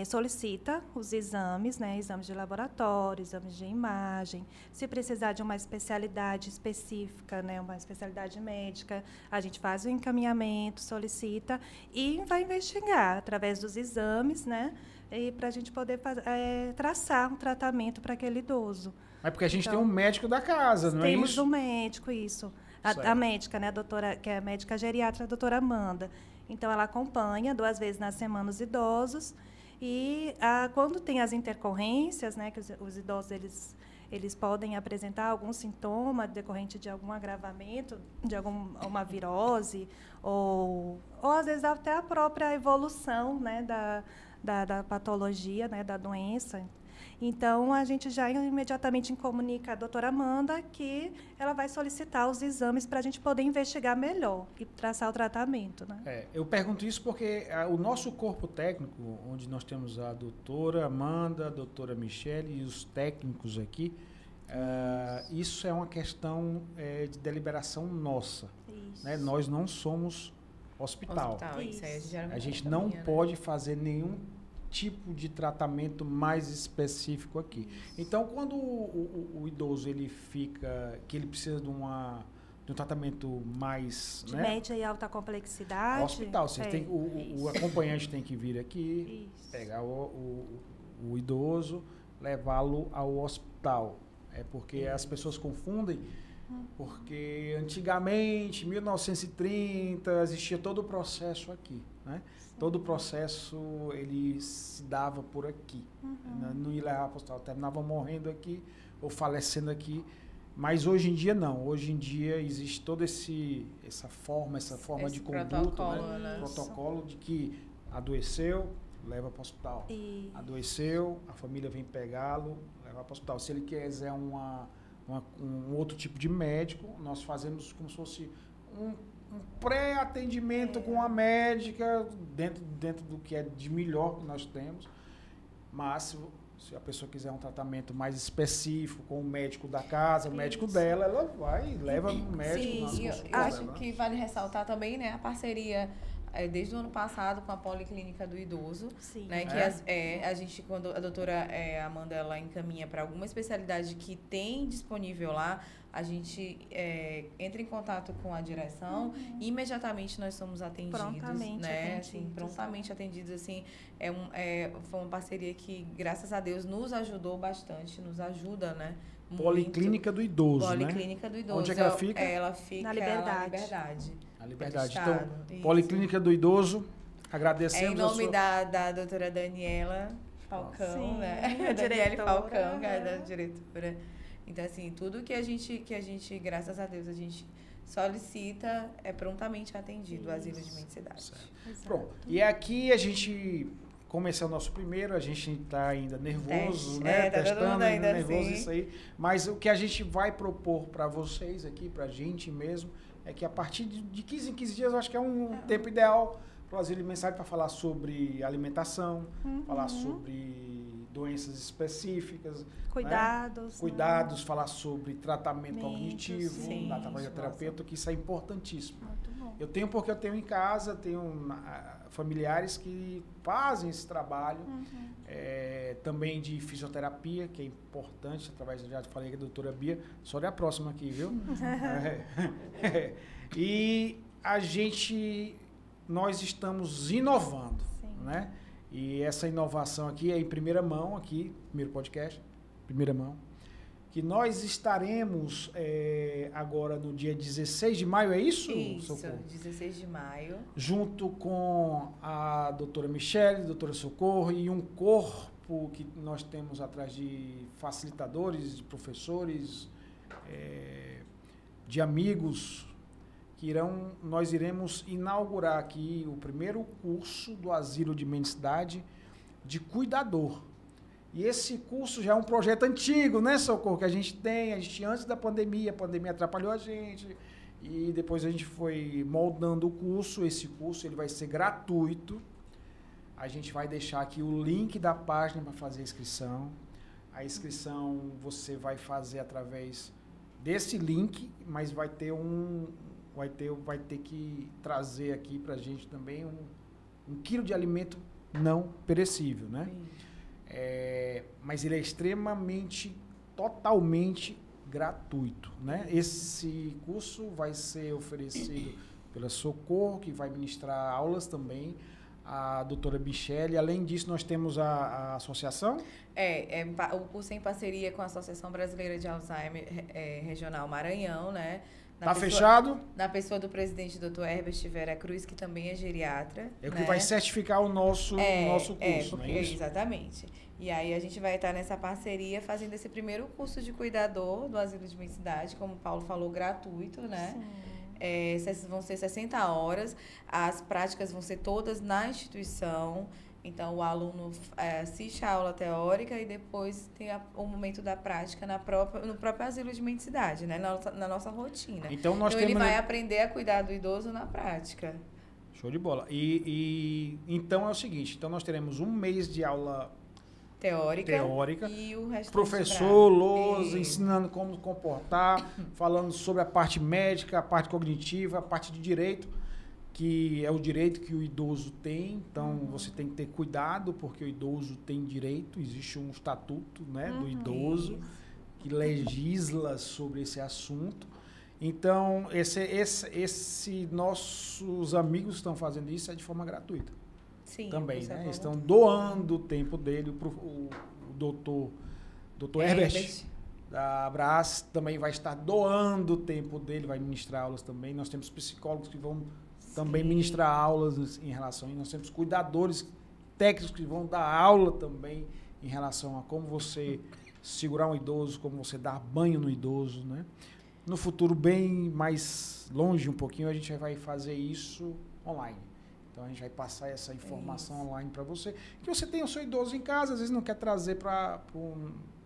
solicita os exames, né, exames de laboratório, exames de imagem. Se precisar de uma especialidade específica, né, uma especialidade médica, a gente faz o encaminhamento, solicita e vai investigar através dos exames, né, para a gente poder traçar um tratamento para aquele idoso. É porque a gente tem um médico da casa, não é isso? Temos um médico, isso. A médica, né, a doutora, que é a médica geriatra, a doutora Amanda. Então, ela acompanha 2 vezes na semana os idosos. E quando tem as intercorrências, né, que os idosos eles podem apresentar algum sintoma decorrente de algum agravamento, de uma virose, ou às vezes até a própria evolução, né, da patologia, né, da doença. Então, a gente já imediatamente comunica a doutora Amanda que ela vai solicitar os exames para a gente poder investigar melhor e traçar o tratamento, né? Eu pergunto isso porque o nosso corpo técnico, onde nós temos a doutora Amanda, a doutora Michele e os técnicos aqui, isso é uma questão de deliberação nossa. Né? Nós não somos hospital. Isso aí a gente não pode fazer nenhum tipo de tratamento mais específico aqui. Então, quando o idoso ele fica, que ele precisa de um tratamento mais... De média e alta complexidade. Hospital. O acompanhante tem que vir aqui, pegar o idoso, levá-lo ao hospital. É porque as pessoas confundem, porque antigamente, em 1930, existia todo o processo aqui, né? Todo o processo, ele se dava por aqui. Não ia levar para o hospital, terminava morrendo aqui ou falecendo aqui. Mas hoje em dia, não. Hoje em dia, existe toda essa forma de conduta, né? Protocolo de que adoeceu, leva para o hospital. Adoeceu, a família vem pegá-lo, leva para o hospital. Se ele quiser um outro tipo de médico, nós fazemos como se fosse um pré-atendimento com a médica, dentro do que é de melhor que nós temos. Mas, se a pessoa quiser um tratamento mais específico com o médico da casa, o médico dela, ela vai e leva no médico. Sim, eu acho que vale ressaltar também, né, a parceria desde o ano passado com a Policlínica do Idoso. Sim. Né, que a gente, quando a doutora Amanda ela encaminha para alguma especialidade que tem disponível lá, a gente entra em contato com a direção e imediatamente nós somos atendidos. Prontamente atendidos. Assim, foi uma parceria que, graças a Deus, nos ajudou bastante, nos ajuda, né? Policlínica do Idoso, Policlínica do Idoso. Onde é que ela fica? Ela fica na Liberdade. Na Liberdade. Então, Policlínica do Idoso, agradecemos. Em nome da doutora Daniela Falcão, né? Daniela Falcão, que é da diretora. Então, assim, tudo que a gente, graças a Deus, a gente solicita é prontamente atendido, o Asilo de Mendicidade. Pronto. E aqui a gente... Como esse é o nosso primeiro, a gente está ainda nervoso, né? Tá testando, ainda nervoso assim. Isso aí. Mas o que a gente vai propor para vocês aqui, para a gente mesmo, é que a partir de 15 em 15 dias, eu acho que é um tempo ideal para para o asilo de mensidade para falar sobre alimentação, falar sobre doenças específicas. Cuidados. Né? Cuidados, falar sobre tratamento cognitivo, sim, da terapeuta, que isso é importantíssimo. Muito bom. Eu tenho em casa, tenho familiares que fazem esse trabalho, também de fisioterapia, que é importante, através, já falei com a doutora Bia, só é a próxima aqui, viu? E nós estamos inovando, né? E essa inovação aqui é em primeira mão, aqui, primeiro podcast, primeira mão, que nós estaremos agora no dia 16 de maio, é isso? Isso, Socorro? 16 de maio. Junto com a doutora Michele, doutora Socorro, e um corpo que nós temos atrás de facilitadores, de professores, de amigos, nós iremos inaugurar aqui o primeiro curso do Asilo de Mendicidade de cuidador. E esse curso já é um projeto antigo, né, Socorro? Que a gente antes da pandemia, a pandemia atrapalhou a gente, e depois a gente foi moldando o curso. Esse curso ele vai ser gratuito. A gente vai deixar aqui o link da página para fazer a inscrição. A inscrição você vai fazer através desse link, mas vai ter que trazer aqui para a gente também um quilo de alimento não perecível, né? Mas ele é totalmente gratuito, né? Esse curso vai ser oferecido pela Socorro, que vai ministrar aulas também, a doutora Michele. Além disso, nós temos a associação? O curso é em parceria com a Associação Brasileira de Alzheimer Regional Maranhão, né? Fechado? Na pessoa do presidente Dr. Herbert Vera Cruz, que também é geriatra. É o que vai certificar o nosso curso, não é isso? Exatamente. E aí a gente vai estar nessa parceria fazendo esse primeiro curso de cuidador do Asilo de Mendicidade, como o Paulo falou, gratuito, né? Vão ser 60 horas, as práticas vão ser todas na instituição. Então, o aluno assiste a aula teórica e depois tem o momento da prática no próprio asilo de mendicidade, né? Na nossa rotina. Então, ele vai aprender a cuidar do idoso na prática. Show de bola. Então, é o seguinte, nós teremos um mês de aula teórica e o resto professor Lousa ensinando como comportar, falando sobre a parte médica, a parte cognitiva, a parte de direito, que é o direito que o idoso tem. Então, você tem que ter cuidado, porque o idoso tem direito. Existe um estatuto, né, do idoso que legisla sobre esse assunto. Então, esse nossos amigos estão fazendo isso de forma gratuita. Sim, também, né? Eles estão doando o tempo dele. O doutor Herbert da Brás também vai estar doando o tempo dele, vai ministrar aulas também. Nós temos psicólogos que vão também ministrar aulas em relação a isso. Nós temos cuidadores técnicos que vão dar aula também em relação a como você segurar um idoso, como você dar banho no idoso, né? No futuro, bem mais longe um pouquinho, a gente vai fazer isso online. Então, a gente vai passar essa informação online para você. Que você tem o seu idoso em casa, às vezes não quer trazer para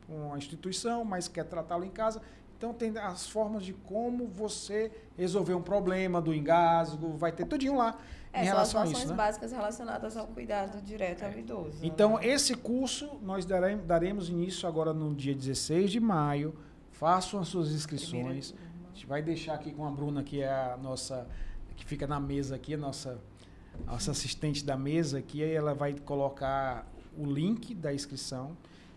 uma instituição, mas quer tratá-lo em casa. Então, tem as formas de como você resolver um problema do engasgo, vai ter tudinho lá em relação a isso. São as ações básicas relacionadas ao cuidado direto ao idoso. Então, esse curso, nós daremos início agora no dia 16 de maio. Façam as suas inscrições. A gente vai deixar aqui com a Bruna, que é a nossa, que fica na mesa aqui, a nossa assistente da mesa aqui, aí ela vai colocar o link da inscrição.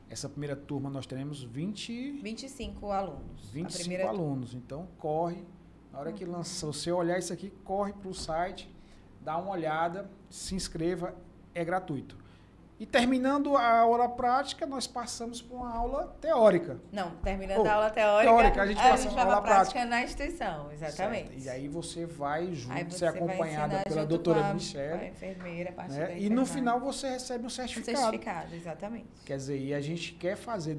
Essa primeira turma nós teremos 25 alunos. 25 alunos. Então, corre. Na hora que lança, você olhar isso aqui, corre para o site, dá uma olhada, se inscreva, é gratuito. E terminando a aula prática, nós passamos para uma aula teórica. Não, terminando a aula teórica, a gente passa para a aula prática na instituição, exatamente. Certo. E aí você vai junto, ser acompanhada pela doutora Michele. A enfermeira, a parte da E no final você recebe um certificado. Um certificado, exatamente. Quer dizer, e a gente quer fazer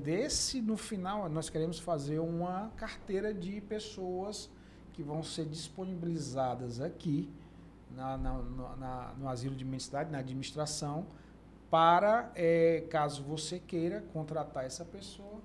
no final, nós queremos fazer uma carteira de pessoas que vão ser disponibilizadas aqui no Asilo de Mendicidade, na administração, para, caso você queira contratar essa pessoa,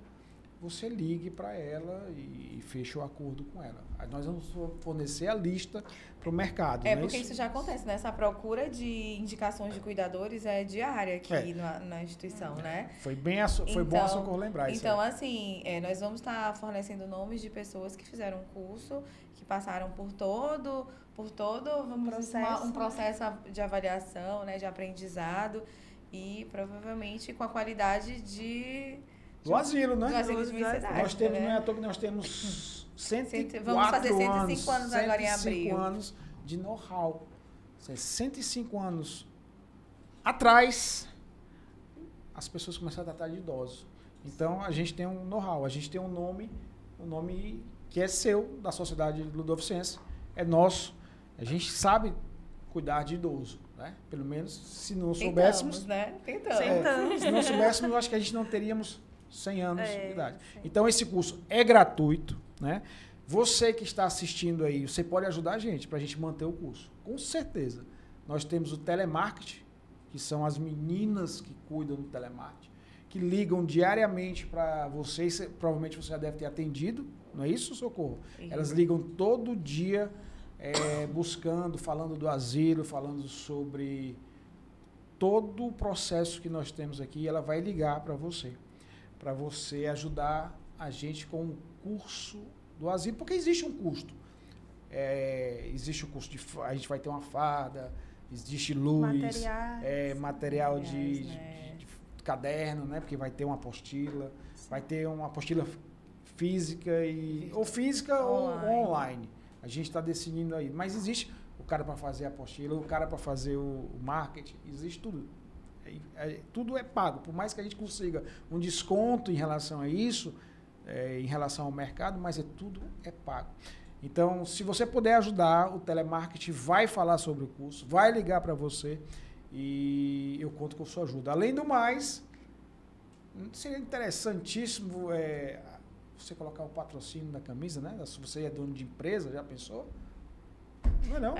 você ligue para ela e feche o acordo com ela. Aí nós vamos fornecer a lista para o mercado. Porque isso já acontece, né? Essa procura de indicações de cuidadores é diária aqui na instituição, né? Foi bom a Socorro lembrar isso. Então, assim, nós vamos estar fornecendo nomes de pessoas que fizeram um curso, que passaram por todo um processo de avaliação, né, de aprendizado e provavelmente com a qualidade do asilo, né? Do asilo de mensidade. Nós temos, não é à toa que nós temos 104 vamos fazer 105 anos agora em abril. 105 anos de know-how. 105 anos atrás, as pessoas começaram a tratar de idosos. Então, a gente tem um know-how, a gente tem um nome que é seu, da Sociedade Ludovicense, é nosso. A gente sabe cuidar de idoso, né? Pelo menos, se não soubéssemos... Tentamos. Se não soubéssemos, eu acho que a gente não teríamos 100 anos de idade. Sim. Então, esse curso é gratuito, né? Você que está assistindo aí, você pode ajudar a gente, para a gente manter o curso. Com certeza. Nós temos o telemarketing, que são as meninas que cuidam do telemarketing, que ligam diariamente para vocês, provavelmente você já deve ter atendido, não é isso, Socorro? Sim. Elas ligam todo dia, buscando, falando do asilo, falando sobre todo o processo que nós temos aqui, ela vai ligar para você ajudar a gente com o curso do asilo, porque existe um custo. Existe o custo a gente vai ter uma farda, existe luz, material de caderno, né? Porque vai ter uma apostila, vai ter uma apostila física ou online. A gente está decidindo aí. Mas existe o cara para fazer a apostila, o cara para fazer o marketing, existe tudo. Tudo é pago. Por mais que a gente consiga um desconto em relação a isso, em relação ao mercado, mas tudo é pago. Então, se você puder ajudar, o telemarketing vai falar sobre o curso, vai ligar para você e eu conto com a sua ajuda. Além do mais, seria interessantíssimo você colocar o patrocínio na camisa, né? Se você é dono de empresa, já pensou? Não é não?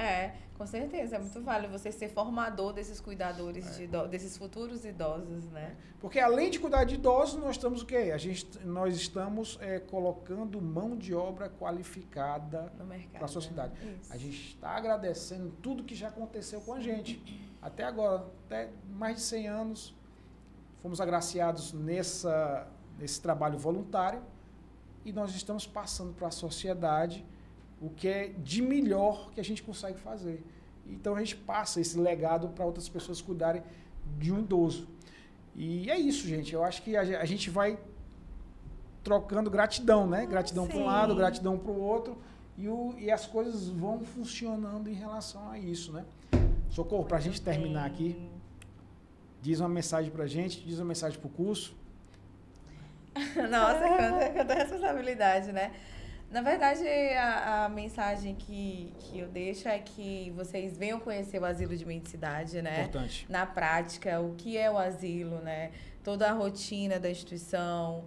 Com certeza. É muito válido você ser formador desses cuidadores, desses futuros idosos, né? Porque além de cuidar de idosos, nós estamos o quê? Nós estamos colocando mão de obra qualificada para a sociedade. Isso. A gente está agradecendo tudo que já aconteceu com a gente. Até agora, até mais de 100 anos, fomos agraciados nesse trabalho voluntário e nós estamos passando para a sociedade o que é de melhor que a gente consegue fazer. Então, a gente passa esse legado para outras pessoas cuidarem de um idoso. E é isso, gente. Eu acho que a gente vai trocando gratidão, né? Gratidão para um lado, gratidão para o outro. E as coisas vão funcionando em relação a isso, né? Socorro, para a gente terminar aqui, diz uma mensagem para a gente, diz uma mensagem para o curso. Nossa, quanta responsabilidade, né? Na verdade, a mensagem que eu deixo é que vocês venham conhecer o asilo de mendicidade, né? Importante. Na prática, o que é o asilo, né? Toda a rotina da instituição,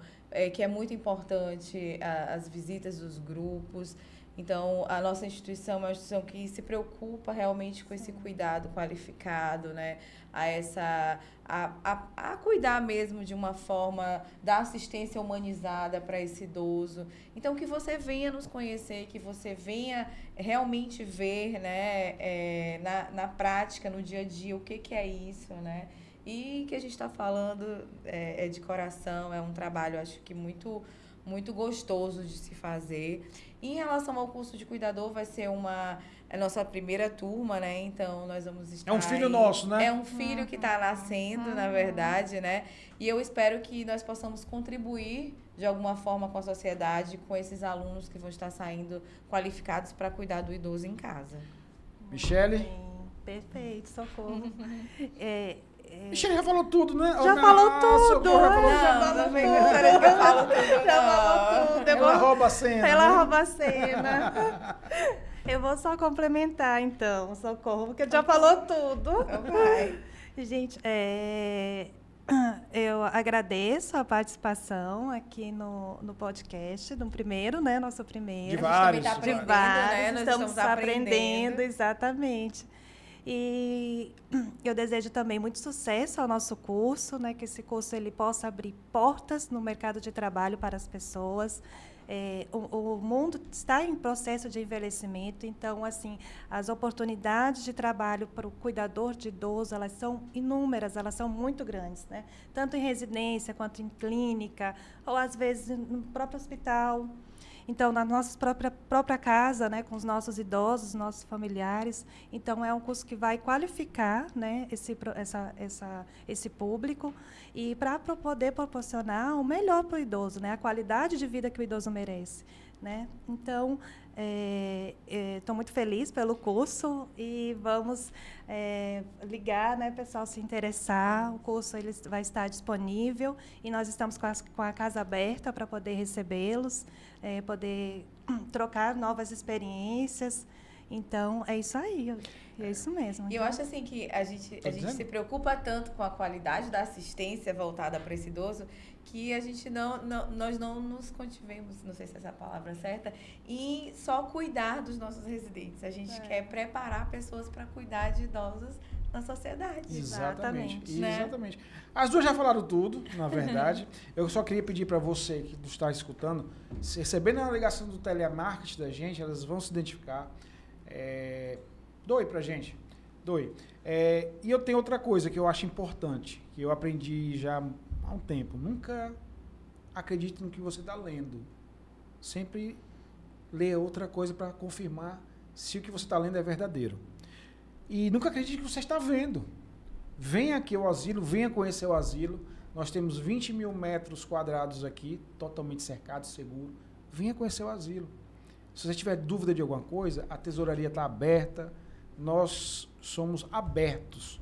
que é muito importante, as visitas dos grupos. Então, a nossa instituição é uma instituição que se preocupa realmente com esse cuidado qualificado, né? A cuidar mesmo de uma forma da assistência humanizada para esse idoso. Então, que você venha nos conhecer, que você venha realmente ver, né, na prática, no dia a dia, o que é isso, né? E que a gente está falando é de coração, é um trabalho, acho que muito gostoso de se fazer. Em relação ao curso de cuidador, vai ser a nossa primeira turma, né? Então, nós vamos estar... É um filho nosso, né? É um filho que está nascendo, na verdade, né? E eu espero que nós possamos contribuir, de alguma forma, com a sociedade, com esses alunos que vão estar saindo qualificados para cuidar do idoso em casa. Michele? Perfeito, Socorro. Michele já falou tudo, né? Já falou tudo. Já falou tudo. Ela rouba a cena. Ela rouba a cena. Eu vou só complementar, então, Socorro, porque já falou tudo. Vai. Gente, eu agradeço a participação aqui no podcast, no primeiro, né? Nosso primeiro. De vários. De vários, né? Nós estamos aprendendo, exatamente. E eu desejo também muito sucesso ao nosso curso, né, que esse curso ele possa abrir portas no mercado de trabalho para as pessoas. O mundo está em processo de envelhecimento, então, assim, as oportunidades de trabalho para o cuidador de idoso, elas são inúmeras, elas são muito grandes, né? Tanto em residência, quanto em clínica, ou, às vezes, no próprio hospital. Então, na nossa própria casa, né, com os nossos idosos, nossos familiares. Então, é um curso que vai qualificar, né, esse público e para poder proporcionar o melhor para o idoso, né, a qualidade de vida que o idoso merece, né? Então, estou muito feliz pelo curso e vamos ligar, né, pessoal, se interessar. O curso ele vai estar disponível e nós estamos com a casa aberta para poder recebê-los, poder trocar novas experiências. Então, é isso aí, é isso mesmo. E eu acho assim que a gente se preocupa tanto com a qualidade da assistência voltada para esse idoso que a gente nós não nos contivemos, não sei se essa é a palavra certa, em só cuidar dos nossos residentes. A gente quer preparar pessoas para cuidar de idosos na sociedade. Exatamente. Né? Exatamente. As duas já falaram tudo, na verdade. Eu só queria pedir para você que está escutando, se recebendo a ligação do telemarketing da gente, elas vão se identificar. Doe pra gente. Doe. E eu tenho outra coisa que eu acho importante, que eu aprendi já há um tempo. Nunca acredite no que você está lendo. Sempre lê outra coisa para confirmar se o que você está lendo é verdadeiro. E nunca acredite no que você está vendo. Venha aqui ao asilo, venha conhecer o asilo. Nós temos 20 mil metros quadrados aqui, totalmente cercado, seguro. Venha conhecer o asilo. Se você tiver dúvida de alguma coisa, a tesouraria está aberta. Nós somos abertos.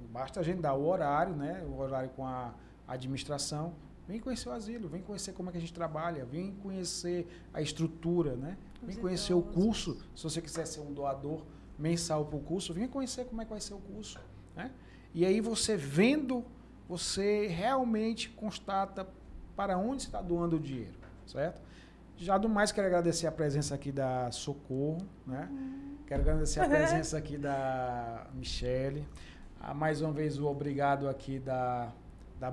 Basta agendar o horário, né? O horário com a administração. Vem conhecer o asilo, vem conhecer como é que a gente trabalha, vem conhecer a estrutura, né? Vem conhecer o curso. Se você quiser ser um doador mensal para o curso, venha conhecer como é que vai ser o curso, né? E aí você vendo, você realmente constata para onde você está doando o dinheiro, certo? Já do mais, quero agradecer a presença aqui da Socorro, né? Quero agradecer a presença aqui da Michele. Mais uma vez, o obrigado aqui da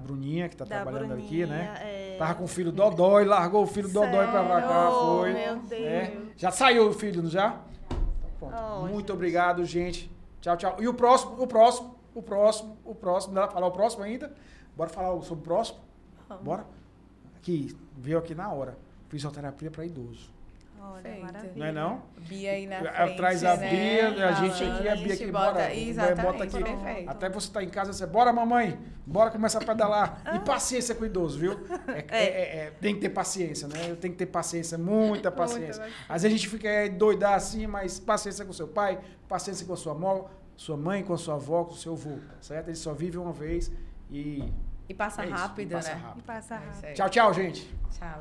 Bruninha, que está trabalhando aqui, né? Tava com o filho Dodói, largou o filho Dodói para cá, foi. Meu Deus. Já saiu o filho, não já? Pronto. Muito obrigado, gente. Tchau, tchau. E o próximo. Dá pra falar o próximo ainda? Bora falar sobre o próximo? Bora? Aqui, veio aqui na hora. Fisioterapia para idoso. Olha, maravilha. Não é não? Bia aí na frente, atrás a Bia, né? a gente aqui, a Bia aqui, bora. Exatamente, Bota aqui. perfeito. Até você tá em casa, você, bora mamãe, bora começar a pedalar. E paciência com o idoso, viu? Tem que ter paciência, né? Tem que ter paciência, muita paciência. Às vezes a gente fica doidar assim, mas paciência com seu pai, paciência com a sua mãe, com a sua avó, com o seu avô, certo? Ele só vive uma vez e passa rápido, né? E passa rápido. Tchau, tchau, gente. Tchau.